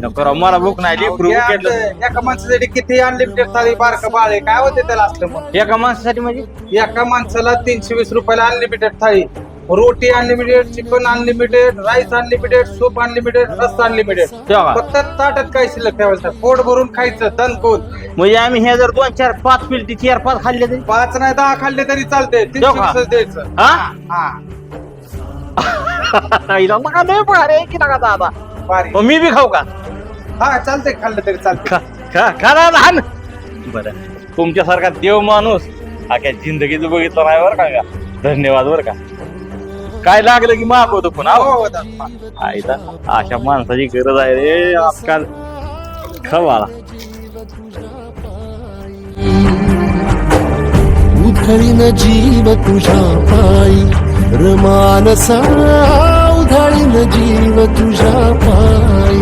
नको राव, मला भूक नाही लेकरू केलं एका माणसासाठी किती अनलिमिटेड थाळी बारका बाळ आहे काय होते त्याला असलं मग एका माणसासाठी म्हणजे एका माणसाला 320 रुपयाला अनलिमिटेड थाळी रोटी unlimited chicken unlimited rice unlimited soup unlimited रस्सा अनलिमिटेड तेव्हा फक्त ताटात काय शिल्लक ठेवायचं पोट भरून खायचं दणकून म्हणजे आम्ही हे जर 2 4 5 पिलटी 4 5 खाल्ले तरी 5 नाही 10 खाल्ले तरी चालते तेव्हा? 320 द्यायचं हा हा हिला नका लय भारी आहे की नका दादा भारी मग मी बी खाऊ का हा चालतंय खाल्लं तरी चालतंय खरा लहान बरं तुमच्यासारखा देव माणूस अख्या जिंदगीचं बघितलं नाही बरं का धन्यवाद बरं का काय लागलं की मागवतो पुन्हा हो, हो, दादा. आईला अशा माणसाची गरज आहे रे आजकाल खवाला उधळीन जीव तुझ्या पायी रमानसा उधळीन जीव तुझ्या पायी